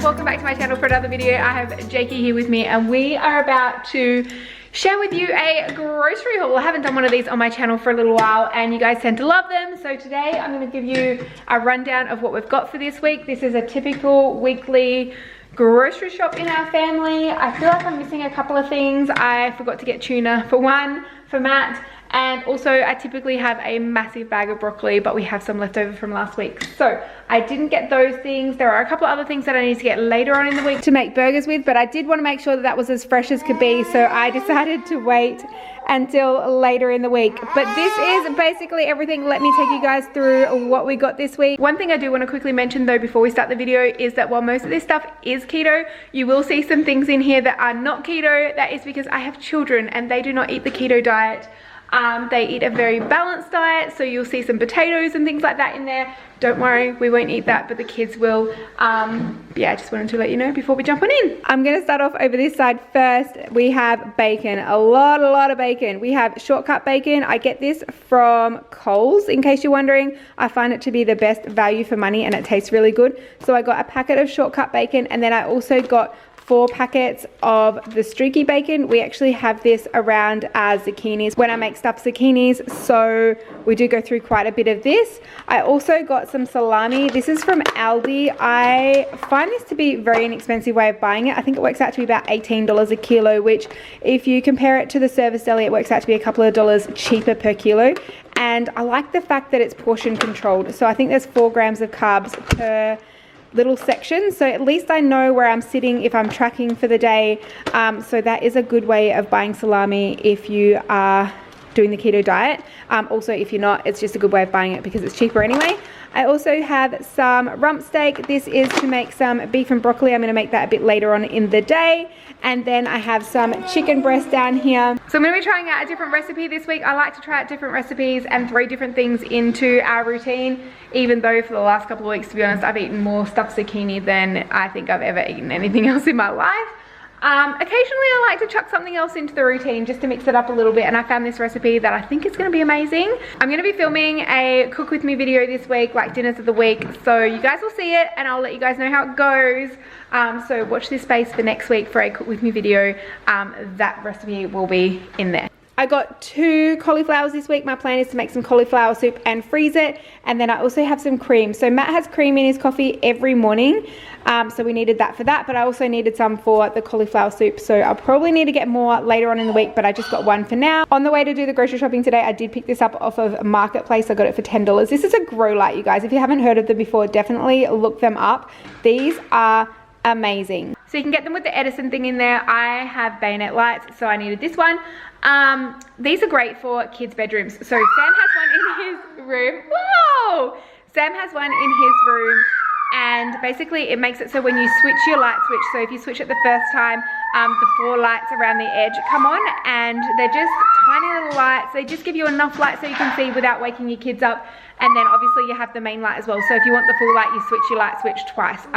welcome back to my channel for another video. I have Jakey here with me and we are about to share with you a grocery haul. I haven't done one of these on my channel for a little while and you guys tend to love them. So today I'm going to give you a rundown of what we've got for this week. This is a typical weekly grocery shop in our family. I feel like I'm missing a couple of things. I forgot to get tuna for one, for Matt. And also I typically have a massive bag of broccoli, but we have some left over from last week. So I didn't get those things. There are a couple of other things that I need to get later on in the week to make burgers with, but I did want to make sure that that was as fresh as could be. So I decided to wait until later in the week. But this is basically everything. Let me take you guys through what we got this week. One thing I do want to quickly mention though before we start the video is that while most of this stuff is keto, you will see some things in here that are not keto. That is because I have children and they do not eat the keto diet. They eat a very balanced diet, so you'll see some potatoes and things like that in there. Don't worry, we won't eat that, but the kids will. Yeah, I just wanted to let you know before we jump on in. I'm gonna start off over this side first. We have bacon, a lot of bacon. We have shortcut bacon. I get this from Coles, in case you're wondering. I find it to be the best value for money and it tastes really good. So I got a packet of shortcut bacon and then I also got 4 packets of the streaky bacon. We actually have this around as zucchinis when I make stuffed zucchinis, so we do go through quite a bit of this. I also got some salami. This is from Aldi. I find this to be a very inexpensive way of buying it. I think it works out to be about $18 a kilo, which if you compare it to the service deli, it works out to be a couple of dollars cheaper per kilo. And I like the fact that it's portion controlled. So I think there's 4 grams of carbs per little section, so at least I know where I'm sitting if I'm tracking for the day. So that is a good way of buying salami if you are doing the keto diet. Also if you're not, it's just a good way of buying it because it's cheaper anyway. I also have some rump steak. This is to make some beef and broccoli. I'm going to make that a bit later on in the day. And then I have some chicken breast down here. So I'm going to be trying out a different recipe this week. I like to try out different recipes and throw different things into our routine, even though for the last couple of weeks, to be honest, I've eaten more stuffed zucchini than I think I've ever eaten anything else in my life. Occasionally I like to chuck something else into the routine just to mix it up a little bit, and I found this recipe that I think is going to be amazing. I'm going to be filming a cook with me video this week, like dinners of the week, so you guys will see it and I'll let you guys know how it goes. So watch this space for next week for a cook with me video. That recipe will be in there. I got 2 cauliflowers this week. My plan is to make some cauliflower soup and freeze it. And then I also have some cream. So Matt has cream in his coffee every morning. So we needed that for that. But I also needed some for the cauliflower soup. So I'll probably need to get more later on in the week. But I just got 1 for now. On the way to do the grocery shopping today, I did pick this up off of Marketplace. I got it for $10. This is a grow light, you guys. If you haven't heard of them before, definitely look them up. These are amazing. So you can get them with the Edison thing in there. I have Bayonet Lights, so I needed this one. These are great for kids' bedrooms. So Sam has one in his room. Whoa! Sam has one in his room, and basically it makes it so when you switch your light switch, so if you switch it the first time, the 4 lights around the edge come on, and they're just tiny little lights. They just give you enough light so you can see without waking your kids up. And then obviously you have the main light as well. So if you want the full light, you switch your light switch twice.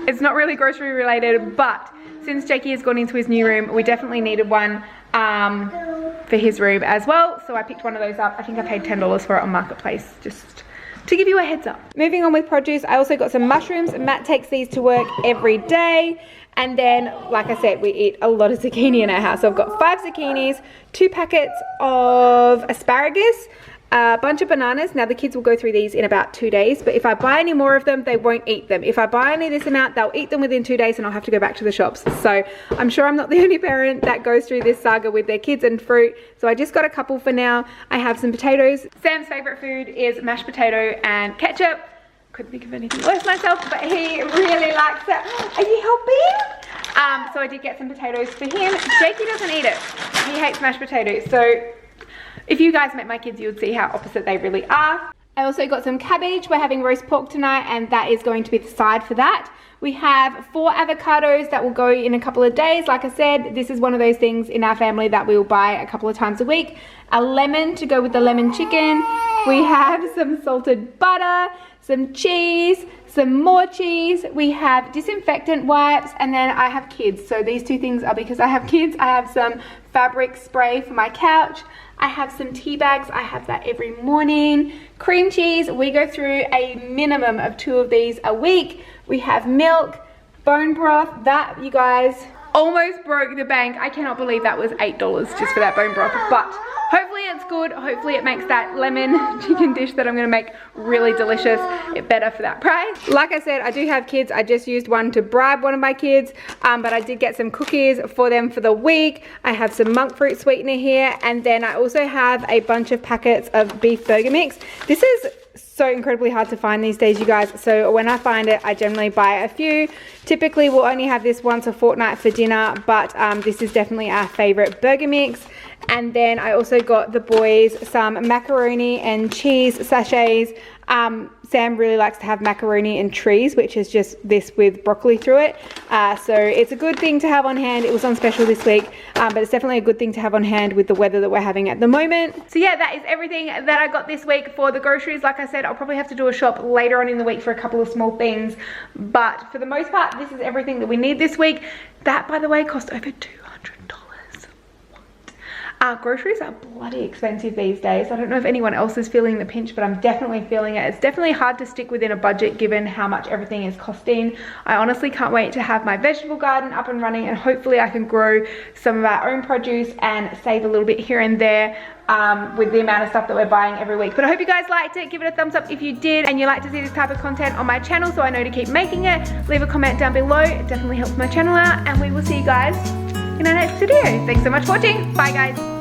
It's not really grocery related, but since Jakey has gone into his new room, we definitely needed one for his room as well. So I picked one of those up. I think I paid $10 for it on Marketplace, just to give you a heads up. Moving on with produce, I also got some mushrooms. Matt takes these to work every day. And then, like I said, we eat a lot of zucchini in our house. So I've got 5 zucchinis, 2 packets of asparagus, a bunch of bananas. Now the kids will go through these in about 2 days, but if I buy any more of them, they won't eat them. If I buy only this amount, they'll eat them within 2 days and I'll have to go back to the shops. So I'm sure I'm not the only parent that goes through this saga with their kids and fruit. So I just got a couple for now. I have some potatoes. Sam's favorite food is mashed potato and ketchup. Couldn't think of anything worse myself, but he really likes it. Are you helping? So I did get some potatoes for him. Jakey doesn't eat it. He hates mashed potatoes. So if you guys met my kids, you would see how opposite they really are. I also got some cabbage. We're having roast pork tonight, and that is going to be the side for that. We have 4 avocados that will go in a couple of days. Like I said, this is one of those things in our family that we will buy a couple of times a week. A lemon to go with the lemon chicken. We have some salted butter, some cheese, some more cheese. We have disinfectant wipes, and then I have kids. So these 2 things are because I have kids. I have some fabric spray for my couch. I have some tea bags. I have that every morning. Cream cheese. We go through a minimum of 2 of these a week. We have milk, bone broth. That, you guys, almost broke the bank. I cannot believe that was $8 just for that bone broth, but hopefully it's good. Hopefully it makes that lemon chicken dish that I'm gonna make really delicious better for that price. Like I said, I do have kids. I just used one to bribe one of my kids, but I did get some cookies for them for the week. I have some monk fruit sweetener here, and then I also have a bunch of packets of beef burger mix. This is so incredibly hard to find these days, you guys, so when I find it, I generally buy a few. Typically we'll only have this once a fortnight for dinner, but this is definitely our favorite burger mix. And then I also got the boys some macaroni and cheese sachets. Sam really likes to have macaroni and cheese, which is just this with broccoli through it. So it's a good thing to have on hand. It was on special this week, but it's definitely a good thing to have on hand with the weather that we're having at the moment. So yeah, that is everything that I got this week for the groceries. Like I said, I'll probably have to do a shop later on in the week for a couple of small things, but for the most part, this is everything that we need this week. That, by the way, cost over $200. Groceries are bloody expensive these days. I don't know if anyone else is feeling the pinch, but I'm definitely feeling it. It's definitely hard to stick within a budget given how much everything is costing. I honestly can't wait to have my vegetable garden up and running, and hopefully I can grow some of our own produce and save a little bit here and there with the amount of stuff that we're buying every week. But I hope you guys liked it. Give it a thumbs up if you did and you like to see this type of content on my channel so I know to keep making it. Leave a comment down below. It definitely helps my channel out, and we will see you guys in our next video. Thanks so much for watching. Bye guys.